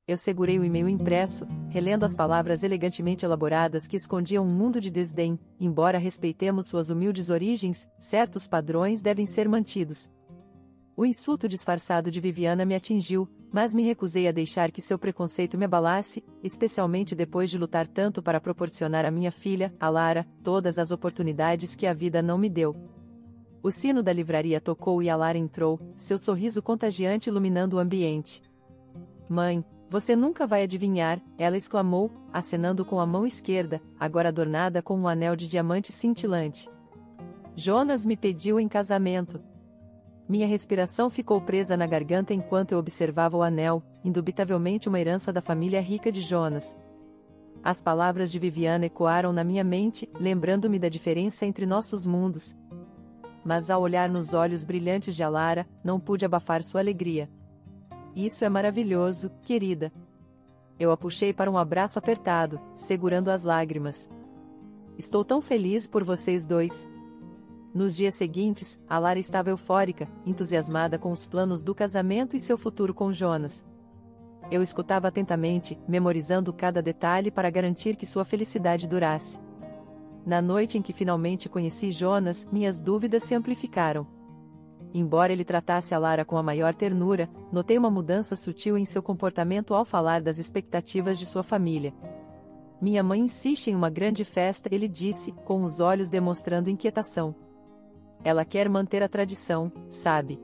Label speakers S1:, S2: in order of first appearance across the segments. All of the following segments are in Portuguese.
S1: Eu segurei o e-mail impresso, relendo as palavras elegantemente elaboradas que escondiam um mundo de desdém. Embora respeitemos suas humildes origens, certos padrões devem ser mantidos. O insulto disfarçado de Viviana me atingiu, mas me recusei a deixar que seu preconceito me abalasse, especialmente depois de lutar tanto para proporcionar à minha filha, a Lara, todas as oportunidades que a vida não me deu. O sino da livraria tocou e a Lara entrou, seu sorriso contagiante iluminando o ambiente. Mãe, você nunca vai adivinhar, ela exclamou, acenando com a mão esquerda, agora adornada com um anel de diamante cintilante. Jonas me pediu em casamento. Minha respiração ficou presa na garganta enquanto eu observava o anel, indubitavelmente uma herança da família rica de Jonas. As palavras de Viviana ecoaram na minha mente, lembrando-me da diferença entre nossos mundos. Mas ao olhar nos olhos brilhantes de Alara, não pude abafar sua alegria. Isso é maravilhoso, querida. Eu a puxei para um abraço apertado, segurando as lágrimas. Estou tão feliz por vocês dois. Nos dias seguintes, Alara estava eufórica, entusiasmada com os planos do casamento e seu futuro com Jonas. Eu escutava atentamente, memorizando cada detalhe para garantir que sua felicidade durasse. Na noite em que finalmente conheci Jonas, minhas dúvidas se amplificaram. Embora ele tratasse a Lara com a maior ternura, notei uma mudança sutil em seu comportamento ao falar das expectativas de sua família. Minha mãe insiste em uma grande festa, ele disse, com os olhos demonstrando inquietação. Ela quer manter a tradição, sabe?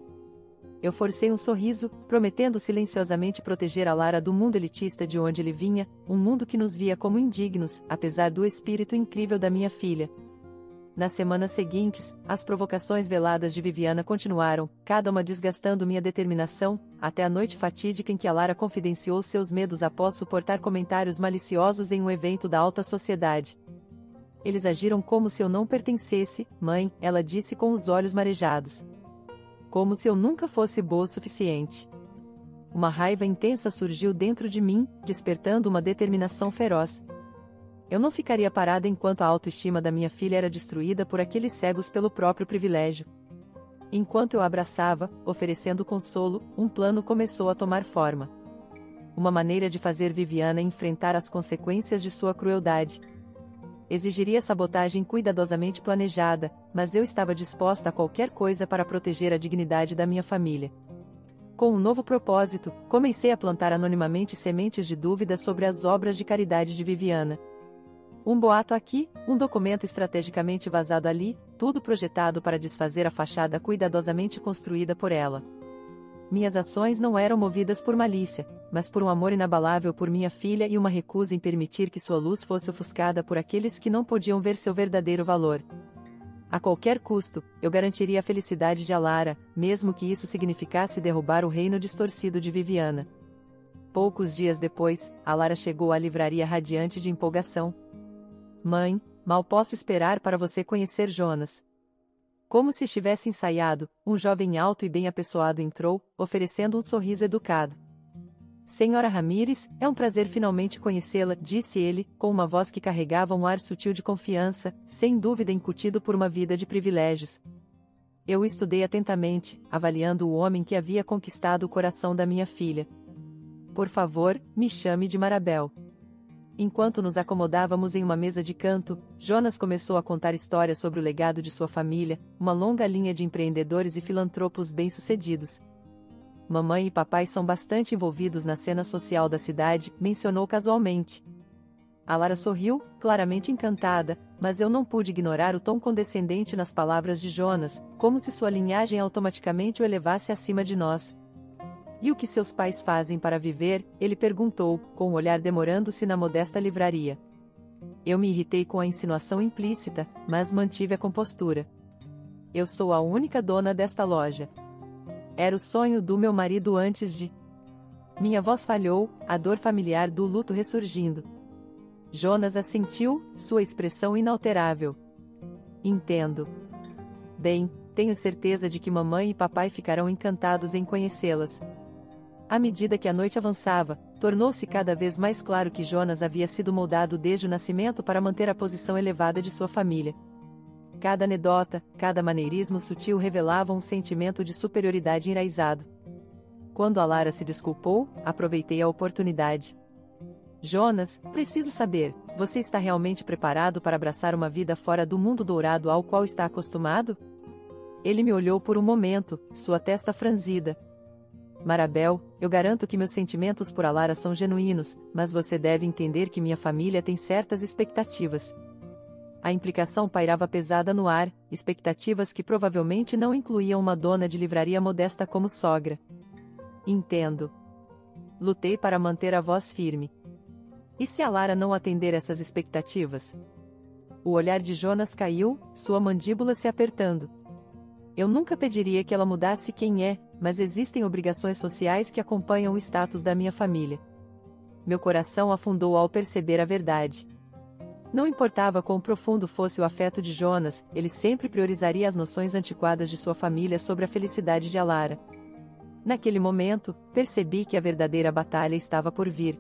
S1: Eu forcei um sorriso, prometendo silenciosamente proteger a Lara do mundo elitista de onde ele vinha, um mundo que nos via como indignos, apesar do espírito incrível da minha filha. Nas semanas seguintes, as provocações veladas de Viviana continuaram, cada uma desgastando minha determinação, até a noite fatídica em que a Lara confidenciou seus medos após suportar comentários maliciosos em um evento da alta sociedade. Eles agiram como se eu não pertencesse, mãe, ela disse com os olhos marejados. Como se eu nunca fosse boa o suficiente. Uma raiva intensa surgiu dentro de mim, despertando uma determinação feroz. Eu não ficaria parada enquanto a autoestima da minha filha era destruída por aqueles cegos pelo próprio privilégio. Enquanto eu a abraçava, oferecendo consolo, um plano começou a tomar forma. Uma maneira de fazer Viviana enfrentar as consequências de sua crueldade. Exigiria sabotagem cuidadosamente planejada, mas eu estava disposta a qualquer coisa para proteger a dignidade da minha família. Com um novo propósito, comecei a plantar anonimamente sementes de dúvida sobre as obras de caridade de Viviana. Um boato aqui, um documento estrategicamente vazado ali, tudo projetado para desfazer a fachada cuidadosamente construída por ela. Minhas ações não eram movidas por malícia, mas por um amor inabalável por minha filha e uma recusa em permitir que sua luz fosse ofuscada por aqueles que não podiam ver seu verdadeiro valor. A qualquer custo, eu garantiria a felicidade de Alara, mesmo que isso significasse derrubar o reino distorcido de Viviana. Poucos dias depois, Alara chegou à livraria radiante de empolgação. Mãe, mal posso esperar para você conhecer Jonas. Como se estivesse ensaiado, um jovem alto e bem apessoado entrou, oferecendo um sorriso educado. Senhora Ramírez, é um prazer finalmente conhecê-la, disse ele, com uma voz que carregava um ar sutil de confiança, sem dúvida incutido por uma vida de privilégios. Eu o estudei atentamente, avaliando o homem que havia conquistado o coração da minha filha. Por favor, me chame de Marabel. Enquanto nos acomodávamos em uma mesa de canto, Jonas começou a contar histórias sobre o legado de sua família, uma longa linha de empreendedores e filantropos bem-sucedidos. Mamãe e papai são bastante envolvidos na cena social da cidade, mencionou casualmente. A Lara sorriu, claramente encantada, mas eu não pude ignorar o tom condescendente nas palavras de Jonas, como se sua linhagem automaticamente o elevasse acima de nós. E o que seus pais fazem para viver? Ele perguntou, com o olhar demorando-se na modesta livraria. Eu me irritei com a insinuação implícita, mas mantive a compostura. Eu sou a única dona desta loja. Era o sonho do meu marido antes de... Minha voz falhou, a dor familiar do luto ressurgindo. Jonas assentiu, sua expressão inalterável. Entendo. Bem, tenho certeza de que mamãe e papai ficarão encantados em conhecê-las. À medida que a noite avançava, tornou-se cada vez mais claro que Jonas havia sido moldado desde o nascimento para manter a posição elevada de sua família. Cada anedota, cada maneirismo sutil revelava um sentimento de superioridade enraizado. Quando a Lara se desculpou, aproveitei a oportunidade. Jonas, preciso saber, você está realmente preparado para abraçar uma vida fora do mundo dourado ao qual está acostumado? Ele me olhou por um momento, sua testa franzida. Marabel, eu garanto que meus sentimentos por Alara são genuínos, mas você deve entender que minha família tem certas expectativas. A implicação pairava pesada no ar, expectativas que provavelmente não incluíam uma dona de livraria modesta como sogra. Entendo. Lutei para manter a voz firme. E se Alara não atender essas expectativas? O olhar de Jonas caiu, sua mandíbula se apertando. Eu nunca pediria que ela mudasse quem é, mas existem obrigações sociais que acompanham o status da minha família. Meu coração afundou ao perceber a verdade. Não importava quão profundo fosse o afeto de Jonas, ele sempre priorizaria as noções antiquadas de sua família sobre a felicidade de Alara. Naquele momento, percebi que a verdadeira batalha estava por vir.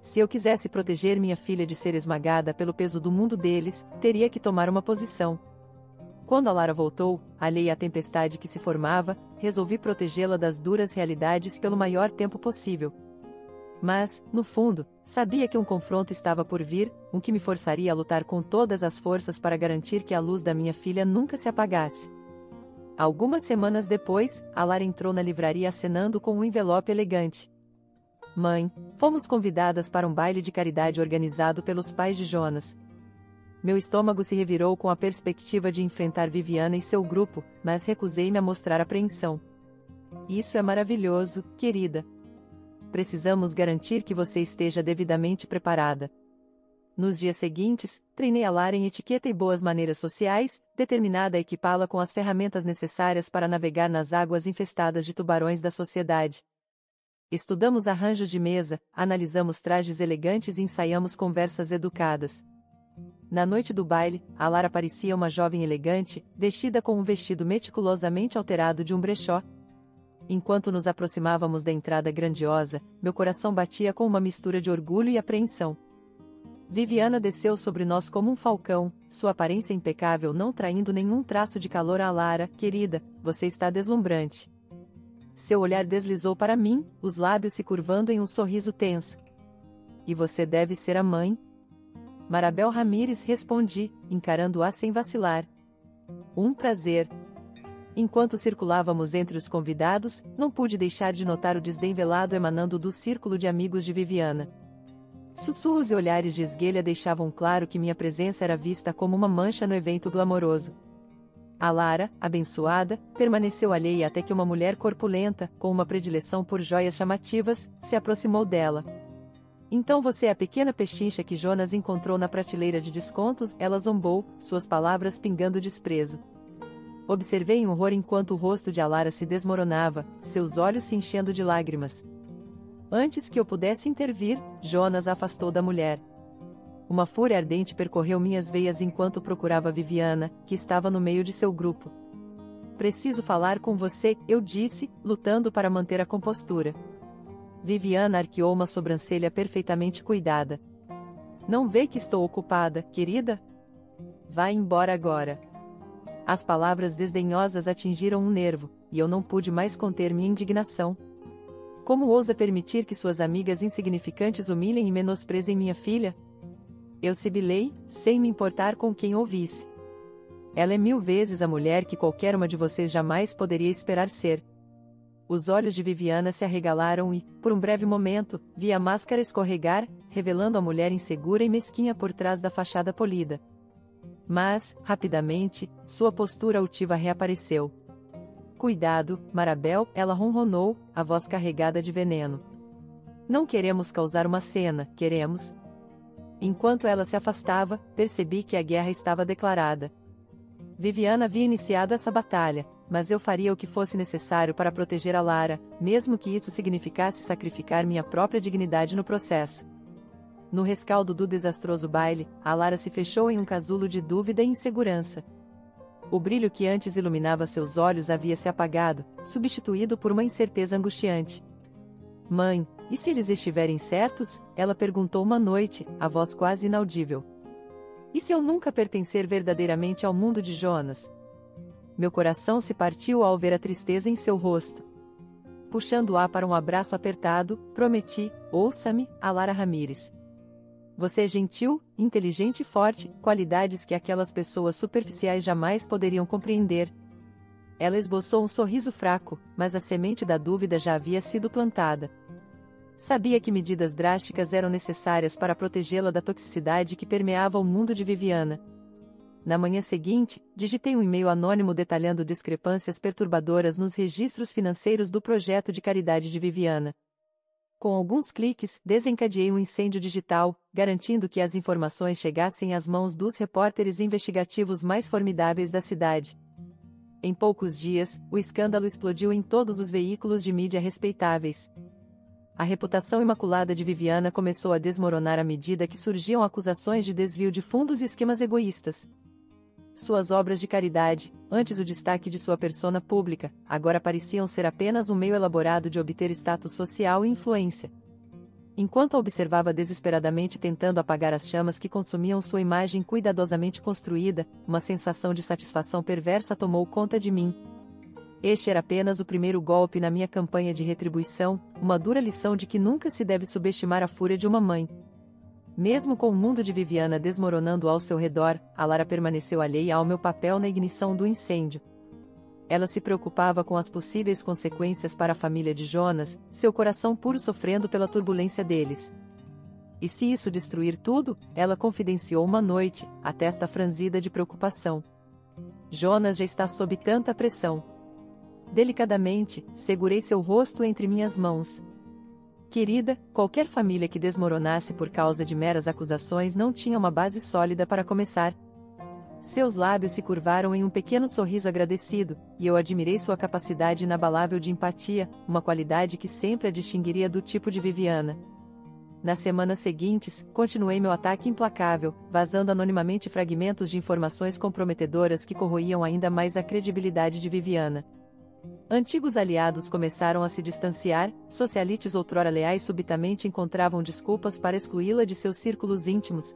S1: Se eu quisesse proteger minha filha de ser esmagada pelo peso do mundo deles, teria que tomar uma posição. Quando Alara voltou, alheia à tempestade que se formava, resolvi protegê-la das duras realidades pelo maior tempo possível. Mas, no fundo, sabia que um confronto estava por vir, um que me forçaria a lutar com todas as forças para garantir que a luz da minha filha nunca se apagasse. Algumas semanas depois, Alara entrou na livraria acenando com um envelope elegante. Mãe, fomos convidadas para um baile de caridade organizado pelos pais de Jonas. Meu estômago se revirou com a perspectiva de enfrentar Viviana e seu grupo, mas recusei-me a mostrar apreensão. Isso é maravilhoso, querida. Precisamos garantir que você esteja devidamente preparada. Nos dias seguintes, treinei a Lara em etiqueta e boas maneiras sociais, determinada a equipá-la com as ferramentas necessárias para navegar nas águas infestadas de tubarões da sociedade. Estudamos arranjos de mesa, analisamos trajes elegantes e ensaiamos conversas educadas. Na noite do baile, a Lara parecia uma jovem elegante, vestida com um vestido meticulosamente alterado de um brechó. Enquanto nos aproximávamos da entrada grandiosa, meu coração batia com uma mistura de orgulho e apreensão. Viviana desceu sobre nós como um falcão, sua aparência impecável não traindo nenhum traço de calor a Lara. Querida, você está deslumbrante. Seu olhar deslizou para mim, os lábios se curvando em um sorriso tenso. E você deve ser a mãe? Marabel Ramírez, respondi, encarando-a sem vacilar. Um prazer. Enquanto circulávamos entre os convidados, não pude deixar de notar o desdém velado emanando do círculo de amigos de Viviana. Sussurros e olhares de esguelha deixavam claro que minha presença era vista como uma mancha no evento glamouroso. A Lara, abençoada, permaneceu alheia até que uma mulher corpulenta, com uma predileção por joias chamativas, se aproximou dela. Então você é a pequena pechincha que Jonas encontrou na prateleira de descontos, ela zombou, suas palavras pingando desprezo. Observei em horror enquanto o rosto de Alara se desmoronava, seus olhos se enchendo de lágrimas. Antes que eu pudesse intervir, Jonas afastou da mulher. Uma fúria ardente percorreu minhas veias enquanto procurava Viviana, que estava no meio de seu grupo. Preciso falar com você, eu disse, lutando para manter a compostura. Viviana arqueou uma sobrancelha perfeitamente cuidada. Não vê que estou ocupada, querida? Vá embora agora. As palavras desdenhosas atingiram um nervo, e eu não pude mais conter minha indignação. Como ousa permitir que suas amigas insignificantes humilhem e menosprezem minha filha? Eu sibilei, sem me importar com quem ouvisse. Ela é 1000 vezes a mulher que qualquer uma de vocês jamais poderia esperar ser. Os olhos de Viviana se arregalaram e, por um breve momento, vi a máscara escorregar, revelando a mulher insegura e mesquinha por trás da fachada polida. Mas, rapidamente, sua postura altiva reapareceu. Cuidado, Marabel, ela ronronou, a voz carregada de veneno. Não queremos causar uma cena, queremos. Enquanto ela se afastava, percebi que a guerra estava declarada. Viviana havia iniciado essa batalha, mas eu faria o que fosse necessário para proteger a Lara, mesmo que isso significasse sacrificar minha própria dignidade no processo. No rescaldo do desastroso baile, a Lara se fechou em um casulo de dúvida e insegurança. O brilho que antes iluminava seus olhos havia se apagado, substituído por uma incerteza angustiante. Mãe, e se eles estiverem certos? Ela perguntou uma noite, a voz quase inaudível. E se eu nunca pertencer verdadeiramente ao mundo de Jonas? Meu coração se partiu ao ver a tristeza em seu rosto. puxando-a para um abraço apertado, prometi: ouça-me, Alara Ramírez. Você é gentil, inteligente e forte, qualidades que aquelas pessoas superficiais jamais poderiam compreender. Ela esboçou um sorriso fraco, mas a semente da dúvida já havia sido plantada. Sabia que medidas drásticas eram necessárias para protegê-la da toxicidade que permeava o mundo de Viviana. Na manhã seguinte, digitei um e-mail anônimo detalhando discrepâncias perturbadoras nos registros financeiros do projeto de caridade de Viviana. Com alguns cliques, desencadeei um incêndio digital, garantindo que as informações chegassem às mãos dos repórteres investigativos mais formidáveis da cidade. Em poucos dias, o escândalo explodiu em todos os veículos de mídia respeitáveis. A reputação imaculada de Viviana começou a desmoronar à medida que surgiam acusações de desvio de fundos e esquemas egoístas. Suas obras de caridade, antes o destaque de sua persona pública, agora pareciam ser apenas um meio elaborado de obter status social e influência. Enquanto a observava desesperadamente tentando apagar as chamas que consumiam sua imagem cuidadosamente construída, uma sensação de satisfação perversa tomou conta de mim. Este era apenas o primeiro golpe na minha campanha de retribuição, uma dura lição de que nunca se deve subestimar a fúria de uma mãe. Mesmo com o mundo de Viviana desmoronando ao seu redor, Alara permaneceu alheia ao meu papel na ignição do incêndio. Ela se preocupava com as possíveis consequências para a família de Jonas, seu coração puro sofrendo pela turbulência deles. E se isso destruir tudo, ela confidenciou uma noite, a testa franzida de preocupação. Jonas já está sob tanta pressão. Delicadamente, segurei seu rosto entre minhas mãos. Querida, qualquer família que desmoronasse por causa de meras acusações não tinha uma base sólida para começar. Seus lábios se curvaram em um pequeno sorriso agradecido, e eu admirei sua capacidade inabalável de empatia, uma qualidade que sempre a distinguiria do tipo de Viviana. Nas semanas seguintes, continuei meu ataque implacável, vazando anonimamente fragmentos de informações comprometedoras que corroíam ainda mais a credibilidade de Viviana. Antigos aliados começaram a se distanciar, socialites outrora leais subitamente encontravam desculpas para excluí-la de seus círculos íntimos.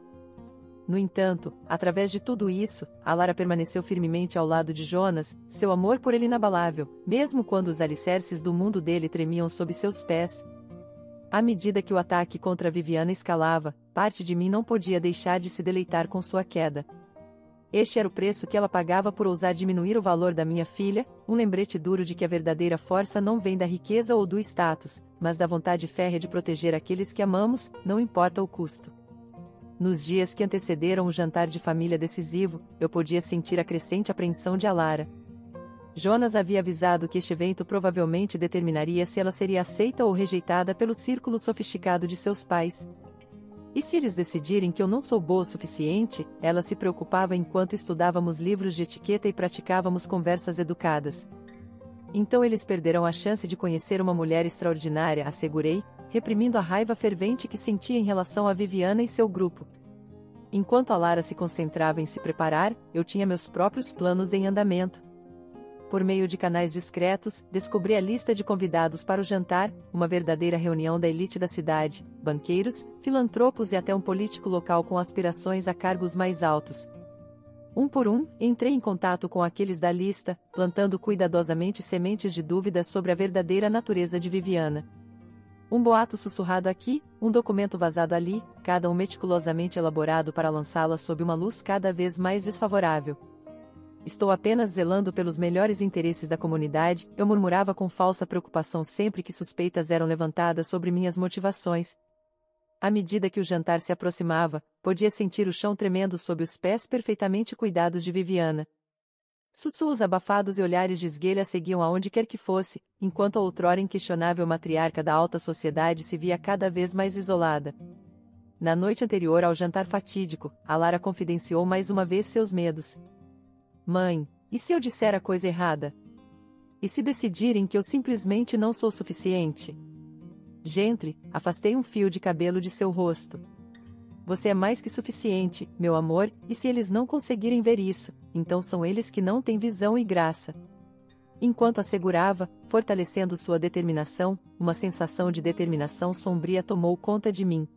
S1: No entanto, através de tudo isso, Alara permaneceu firmemente ao lado de Jonas, seu amor por ele inabalável, mesmo quando os alicerces do mundo dele tremiam sob seus pés. À medida que o ataque contra Viviana escalava, parte de mim não podia deixar de se deleitar com sua queda. Este era o preço que ela pagava por ousar diminuir o valor da minha filha, um lembrete duro de que a verdadeira força não vem da riqueza ou do status, mas da vontade férrea de proteger aqueles que amamos, não importa o custo. Nos dias que antecederam o jantar de família decisivo, eu podia sentir a crescente apreensão de Alara. Jonas havia avisado que este evento provavelmente determinaria se ela seria aceita ou rejeitada pelo círculo sofisticado de seus pais. E se eles decidirem que eu não sou boa o suficiente, ela se preocupava enquanto estudávamos livros de etiqueta e praticávamos conversas educadas. Então eles perderão a chance de conhecer uma mulher extraordinária, assegurei, reprimindo a raiva fervente que sentia em relação a Viviana e seu grupo. Enquanto Alara se concentrava em se preparar, eu tinha meus próprios planos em andamento. Por meio de canais discretos, descobri a lista de convidados para o jantar, uma verdadeira reunião da elite da cidade, banqueiros, filantropos e até um político local com aspirações a cargos mais altos. Um por um, entrei em contato com aqueles da lista, plantando cuidadosamente sementes de dúvidas sobre a verdadeira natureza de Viviana. Um boato sussurrado aqui, um documento vazado ali, cada um meticulosamente elaborado para lançá-la sob uma luz cada vez mais desfavorável. Estou apenas zelando pelos melhores interesses da comunidade, eu murmurava com falsa preocupação sempre que suspeitas eram levantadas sobre minhas motivações. À medida que o jantar se aproximava, podia sentir o chão tremendo sob os pés perfeitamente cuidados de Viviana. Sussurros abafados e olhares de esguelha seguiam aonde quer que fosse, enquanto a outrora inquestionável matriarca da alta sociedade se via cada vez mais isolada. Na noite anterior ao jantar fatídico, Alara confidenciou mais uma vez seus medos. Mãe, e se eu disser a coisa errada? E se decidirem que eu simplesmente não sou suficiente? Gently, afastei um fio de cabelo de seu rosto. Você é mais que suficiente, meu amor, e se eles não conseguirem ver isso, então são eles que não têm visão e graça. Enquanto assegurava, fortalecendo sua determinação, uma sensação de determinação sombria tomou conta de mim.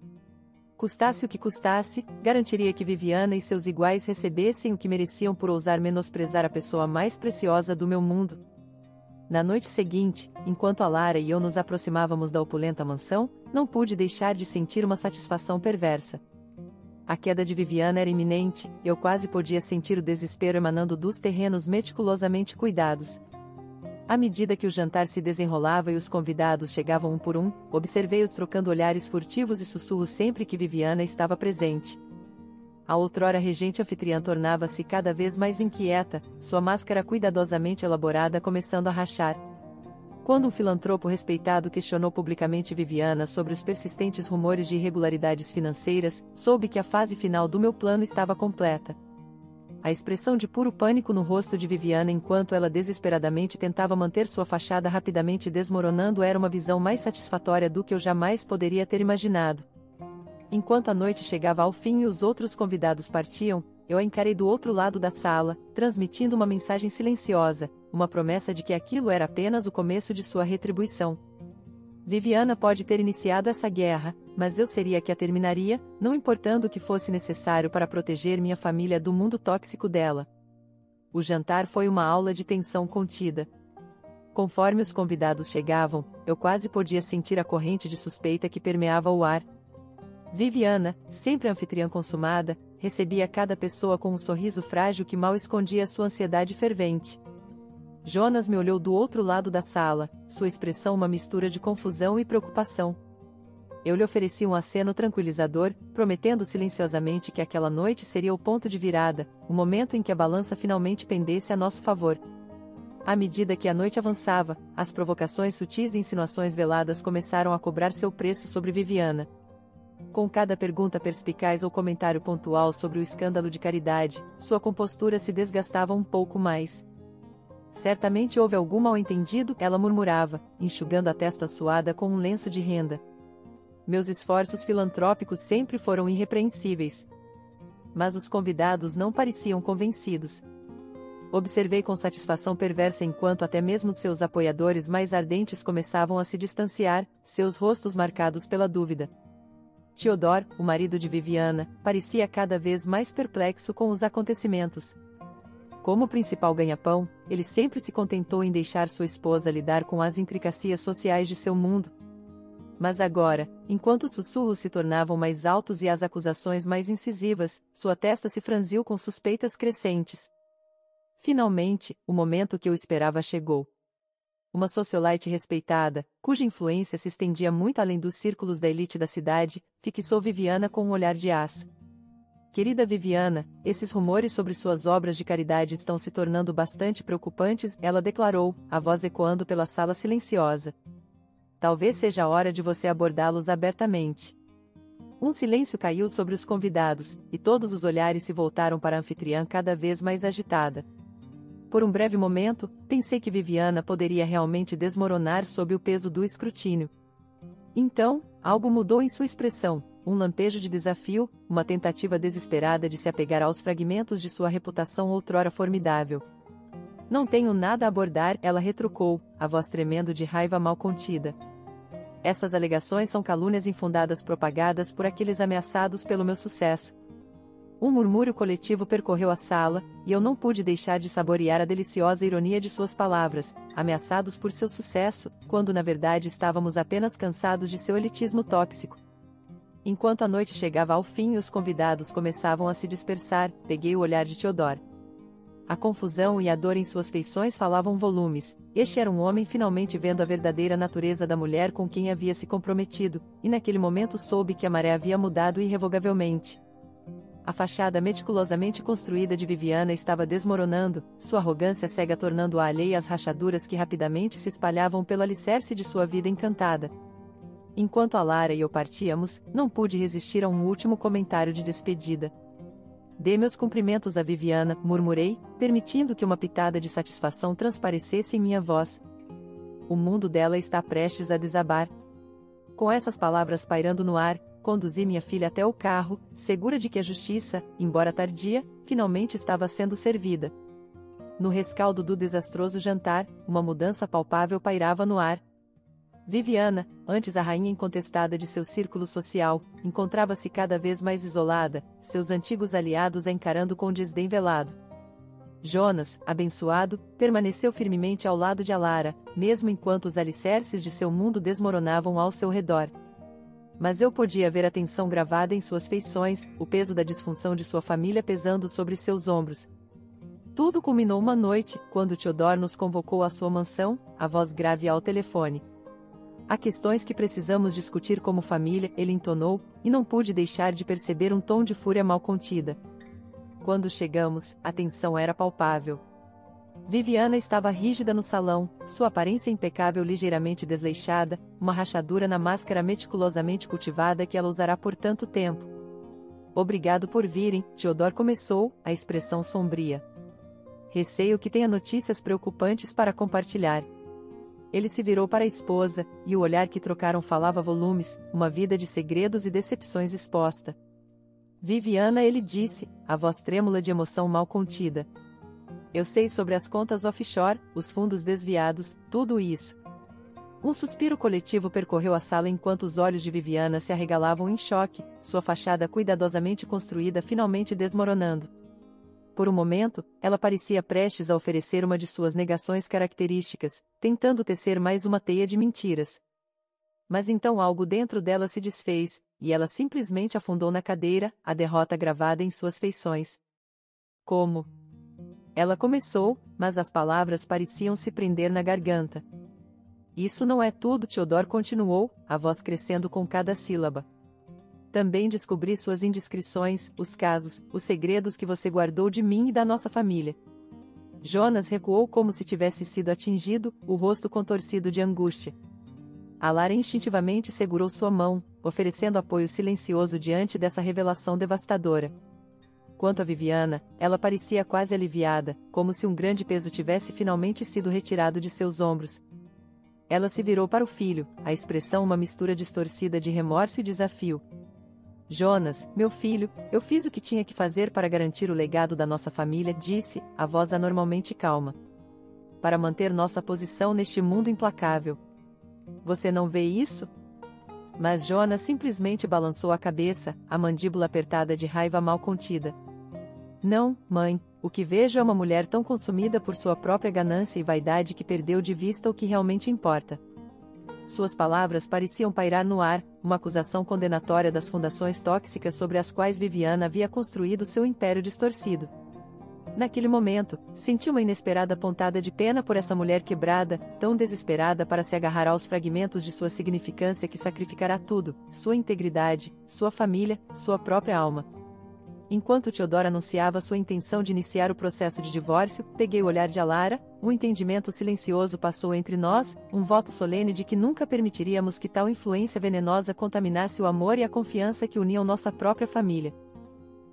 S1: Custasse o que custasse, garantiria que Viviana e seus iguais recebessem o que mereciam por ousar menosprezar a pessoa mais preciosa do meu mundo. Na noite seguinte, enquanto a Lara e eu nos aproximávamos da opulenta mansão, não pude deixar de sentir uma satisfação perversa. A queda de Viviana era iminente, eu quase podia sentir o desespero emanando dos terrenos meticulosamente cuidados. À medida que o jantar se desenrolava e os convidados chegavam um por um, observei-os trocando olhares furtivos e sussurros sempre que Viviana estava presente. A outrora regente anfitriã tornava-se cada vez mais inquieta, sua máscara cuidadosamente elaborada começando a rachar. Quando um filantropo respeitado questionou publicamente Viviana sobre os persistentes rumores de irregularidades financeiras, soube que a fase final do meu plano estava completa. A expressão de puro pânico no rosto de Viviana enquanto ela desesperadamente tentava manter sua fachada rapidamente desmoronando era uma visão mais satisfatória do que eu jamais poderia ter imaginado. Enquanto a noite chegava ao fim e os outros convidados partiam, eu a encarei do outro lado da sala, transmitindo uma mensagem silenciosa, uma promessa de que aquilo era apenas o começo de sua retribuição. Viviana pode ter iniciado essa guerra, mas eu seria que a terminaria, não importando o que fosse necessário para proteger minha família do mundo tóxico dela. O jantar foi uma aula de tensão contida. Conforme os convidados chegavam, eu quase podia sentir a corrente de suspeita que permeava o ar. Viviana, sempre anfitriã consumada, recebia cada pessoa com um sorriso frágil que mal escondia sua ansiedade fervente. Jonas me olhou do outro lado da sala, sua expressão uma mistura de confusão e preocupação. Eu lhe ofereci um aceno tranquilizador, prometendo silenciosamente que aquela noite seria o ponto de virada, o momento em que a balança finalmente pendesse a nosso favor. À medida que a noite avançava, as provocações sutis e insinuações veladas começaram a cobrar seu preço sobre Viviana. Com cada pergunta perspicaz ou comentário pontual sobre o escândalo de Caridade, sua compostura se desgastava um pouco mais. Certamente houve algum mal-entendido, ela murmurava, enxugando a testa suada com um lenço de renda. Meus esforços filantrópicos sempre foram irrepreensíveis. Mas os convidados não pareciam convencidos. Observei com satisfação perversa enquanto até mesmo seus apoiadores mais ardentes começavam a se distanciar, seus rostos marcados pela dúvida. Theodore, o marido de Viviana, parecia cada vez mais perplexo com os acontecimentos. Como principal ganha-pão, ele sempre se contentou em deixar sua esposa lidar com as intricacias sociais de seu mundo. Mas agora, enquanto os sussurros se tornavam mais altos e as acusações mais incisivas, sua testa se franziu com suspeitas crescentes. Finalmente, o momento que eu esperava chegou. Uma socialite respeitada, cuja influência se estendia muito além dos círculos da elite da cidade, fixou Viviana com um olhar de aço. Querida Viviana, esses rumores sobre suas obras de caridade estão se tornando bastante preocupantes, ela declarou, a voz ecoando pela sala silenciosa. Talvez seja a hora de você abordá-los abertamente. Um silêncio caiu sobre os convidados, e todos os olhares se voltaram para a anfitriã cada vez mais agitada. Por um breve momento, pensei que Viviana poderia realmente desmoronar sob o peso do escrutínio. Então, algo mudou em sua expressão, um lampejo de desafio, uma tentativa desesperada de se apegar aos fragmentos de sua reputação outrora formidável. Não tenho nada a abordar, ela retrucou, a voz tremendo de raiva mal contida. Essas alegações são calúnias infundadas propagadas por aqueles ameaçados pelo meu sucesso. Um murmúrio coletivo percorreu a sala, e eu não pude deixar de saborear a deliciosa ironia de suas palavras, ameaçados por seu sucesso, quando na verdade estávamos apenas cansados de seu elitismo tóxico. Enquanto a noite chegava ao fim e os convidados começavam a se dispersar, peguei o olhar de Theodore. A confusão e a dor em suas feições falavam volumes. Este era um homem finalmente vendo a verdadeira natureza da mulher com quem havia se comprometido, e naquele momento soube que a maré havia mudado irrevogavelmente. A fachada meticulosamente construída de Viviana estava desmoronando, sua arrogância cega tornando-a alheia às rachaduras que rapidamente se espalhavam pelo alicerce de sua vida encantada. Enquanto a Lara e eu partíamos, não pude resistir a um último comentário de despedida. Dê meus cumprimentos a Viviana, murmurei, permitindo que uma pitada de satisfação transparecesse em minha voz. O mundo dela está prestes a desabar. Com essas palavras pairando no ar, conduzi minha filha até o carro, segura de que a justiça, embora tardia, finalmente estava sendo servida. No rescaldo do desastroso jantar, uma mudança palpável pairava no ar. Viviana, antes a rainha incontestada de seu círculo social, encontrava-se cada vez mais isolada, seus antigos aliados a encarando com desdém velado. Jonas, abençoado, permaneceu firmemente ao lado de Alara, mesmo enquanto os alicerces de seu mundo desmoronavam ao seu redor. Mas eu podia ver a tensão gravada em suas feições, o peso da disfunção de sua família pesando sobre seus ombros. Tudo culminou uma noite, quando Theodor nos convocou à sua mansão, a voz grave ao telefone. Há questões que precisamos discutir como família, ele entonou, e não pude deixar de perceber um tom de fúria mal contida. Quando chegamos, a tensão era palpável. Viviana estava rígida no salão, sua aparência impecável ligeiramente desleixada, uma rachadura na máscara meticulosamente cultivada que ela usará por tanto tempo. Obrigado por virem, Theodor começou, a expressão sombria. Receio que tenha notícias preocupantes para compartilhar. Ele se virou para a esposa, e o olhar que trocaram falava volumes, uma vida de segredos e decepções exposta. Viviana, ele disse, a voz trêmula de emoção mal contida. Eu sei sobre as contas offshore, os fundos desviados, tudo isso. Um suspiro coletivo percorreu a sala enquanto os olhos de Viviana se arregalavam em choque, sua fachada cuidadosamente construída finalmente desmoronando. Por um momento, ela parecia prestes a oferecer uma de suas negações características, tentando tecer mais uma teia de mentiras. Mas então algo dentro dela se desfez, e ela simplesmente afundou na cadeira, a derrota gravada em suas feições. Como? Ela começou, mas as palavras pareciam se prender na garganta. Isso não é tudo, Theodor continuou, a voz crescendo com cada sílaba. Também descobri suas indiscrições, os casos, os segredos que você guardou de mim e da nossa família. Jonas recuou como se tivesse sido atingido, o rosto contorcido de angústia. Alara instintivamente segurou sua mão, oferecendo apoio silencioso diante dessa revelação devastadora. Quanto a Viviana, ela parecia quase aliviada, como se um grande peso tivesse finalmente sido retirado de seus ombros. Ela se virou para o filho, a expressão uma mistura distorcida de remorso e desafio. Jonas, meu filho, eu fiz o que tinha que fazer para garantir o legado da nossa família, disse, a voz anormalmente calma. Para manter nossa posição neste mundo implacável. Você não vê isso? Mas Jonas simplesmente balançou a cabeça, a mandíbula apertada de raiva mal contida. Não, mãe, o que vejo é uma mulher tão consumida por sua própria ganância e vaidade que perdeu de vista o que realmente importa. Suas palavras pareciam pairar no ar, uma acusação condenatória das fundações tóxicas sobre as quais Viviana havia construído seu império distorcido. Naquele momento, senti uma inesperada pontada de pena por essa mulher quebrada, tão desesperada para se agarrar aos fragmentos de sua significância que sacrificará tudo, sua integridade, sua família, sua própria alma. Enquanto Theodor anunciava sua intenção de iniciar o processo de divórcio, peguei o olhar de Alara, um entendimento silencioso passou entre nós, um voto solene de que nunca permitiríamos que tal influência venenosa contaminasse o amor e a confiança que uniam nossa própria família.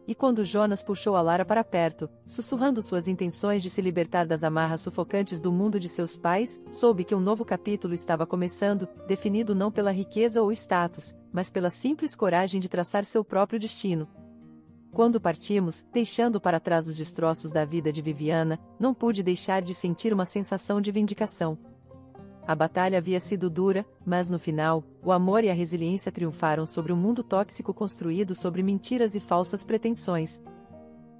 S1: E quando Jonas puxou Alara para perto, sussurrando suas intenções de se libertar das amarras sufocantes do mundo de seus pais, soube que um novo capítulo estava começando, definido não pela riqueza ou status, mas pela simples coragem de traçar seu próprio destino. Quando partimos, deixando para trás os destroços da vida de Viviana, não pude deixar de sentir uma sensação de vindicação. A batalha havia sido dura, mas no final, o amor e a resiliência triunfaram sobre um mundo tóxico construído sobre mentiras e falsas pretensões.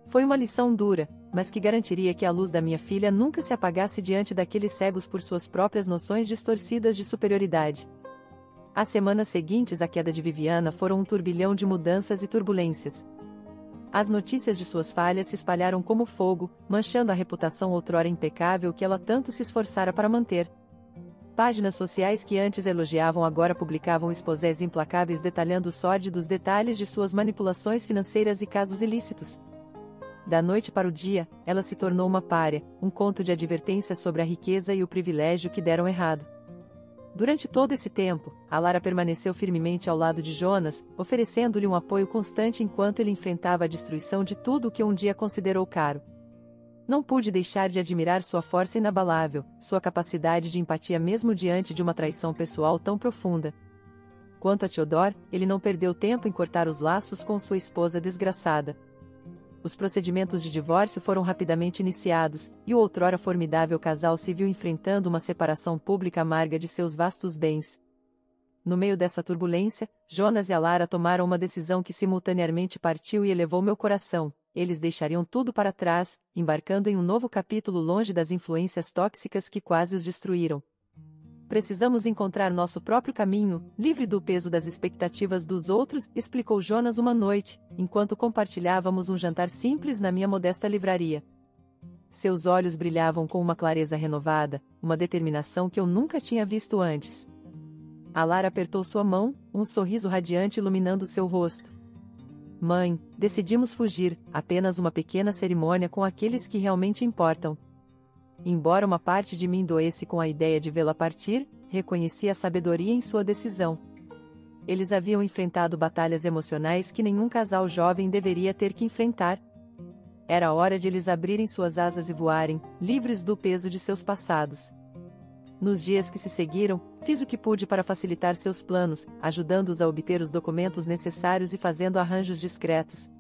S1: Foi uma lição dura, mas que garantiria que a luz da minha filha nunca se apagasse diante daqueles cegos por suas próprias noções distorcidas de superioridade. As semanas seguintes à queda de Viviana foram um turbilhão de mudanças e turbulências. As notícias de suas falhas se espalharam como fogo, manchando a reputação outrora impecável que ela tanto se esforçara para manter. Páginas sociais que antes elogiavam agora publicavam exposés implacáveis detalhando os sórdidos detalhes de suas manipulações financeiras e casos ilícitos. Da noite para o dia, ela se tornou uma pária, um conto de advertência sobre a riqueza e o privilégio que deram errado. Durante todo esse tempo, Alara permaneceu firmemente ao lado de Jonas, oferecendo-lhe um apoio constante enquanto ele enfrentava a destruição de tudo o que um dia considerou caro. Não pude deixar de admirar sua força inabalável, sua capacidade de empatia mesmo diante de uma traição pessoal tão profunda. Quanto a Theodor, ele não perdeu tempo em cortar os laços com sua esposa desgraçada. Os procedimentos de divórcio foram rapidamente iniciados, e o outrora formidável casal se viu enfrentando uma separação pública amarga de seus vastos bens. No meio dessa turbulência, Jonas e Alara tomaram uma decisão que simultaneamente partiu e elevou meu coração, eles deixariam tudo para trás, embarcando em um novo capítulo longe das influências tóxicas que quase os destruíram. Precisamos encontrar nosso próprio caminho, livre do peso das expectativas dos outros, explicou Jonas uma noite, enquanto compartilhávamos um jantar simples na minha modesta livraria. Seus olhos brilhavam com uma clareza renovada, uma determinação que eu nunca tinha visto antes. Alar apertou sua mão, um sorriso radiante iluminando seu rosto. Mãe, decidimos fugir, apenas uma pequena cerimônia com aqueles que realmente importam. Embora uma parte de mim doesse com a ideia de vê-la partir, reconheci a sabedoria em sua decisão. Eles haviam enfrentado batalhas emocionais que nenhum casal jovem deveria ter que enfrentar. Era hora de eles abrirem suas asas e voarem, livres do peso de seus passados. Nos dias que se seguiram, fiz o que pude para facilitar seus planos, ajudando-os a obter os documentos necessários e fazendo arranjos discretos.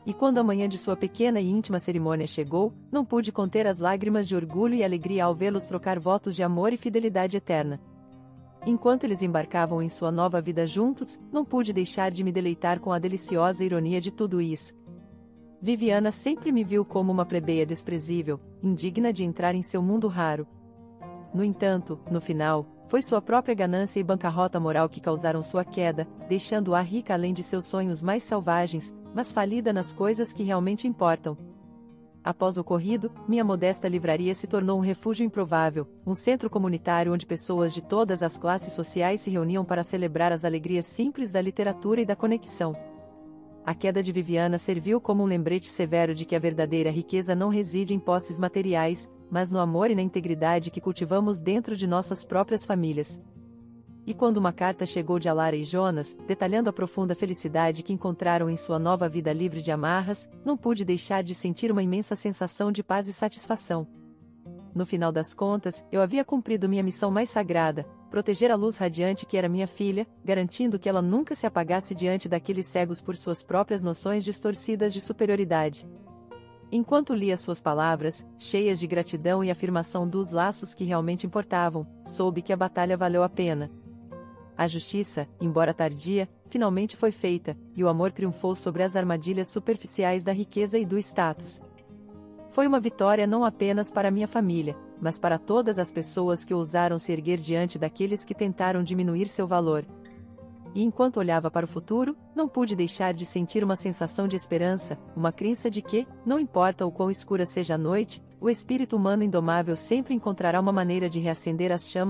S1: E quando a manhã de sua pequena e íntima cerimônia chegou, não pude conter as lágrimas de orgulho e alegria ao vê-los trocar votos de amor e fidelidade eterna. Enquanto eles embarcavam em sua nova vida juntos, não pude deixar de me deleitar com a deliciosa ironia de tudo isso. Viviana sempre me viu como uma plebeia desprezível, indigna de entrar em seu mundo raro. No entanto, no final, foi sua própria ganância e bancarrota moral que causaram sua queda, deixando-a rica além de seus sonhos mais selvagens, mas falida nas coisas que realmente importam. Após o ocorrido, minha modesta livraria se tornou um refúgio improvável, um centro comunitário onde pessoas de todas as classes sociais se reuniam para celebrar as alegrias simples da literatura e da conexão. A queda de Viviana serviu como um lembrete severo de que a verdadeira riqueza não reside em posses materiais, mas no amor e na integridade que cultivamos dentro de nossas próprias famílias. E quando uma carta chegou de Alara e Jonas, detalhando a profunda felicidade que encontraram em sua nova vida livre de amarras, não pude deixar de sentir uma imensa sensação de paz e satisfação. No final das contas, eu havia cumprido minha missão mais sagrada, proteger a luz radiante que era minha filha, garantindo que ela nunca se apagasse diante daqueles cegos por suas próprias noções distorcidas de superioridade. Enquanto lia suas palavras, cheias de gratidão e afirmação dos laços que realmente importavam, soube que a batalha valeu a pena. A justiça, embora tardia, finalmente foi feita, e o amor triunfou sobre as armadilhas superficiais da riqueza e do status. Foi uma vitória não apenas para minha família, mas para todas as pessoas que ousaram se erguer diante daqueles que tentaram diminuir seu valor. E enquanto olhava para o futuro, não pude deixar de sentir uma sensação de esperança, uma crença de que, não importa o quão escura seja a noite, o espírito humano indomável sempre encontrará uma maneira de reacender as chamas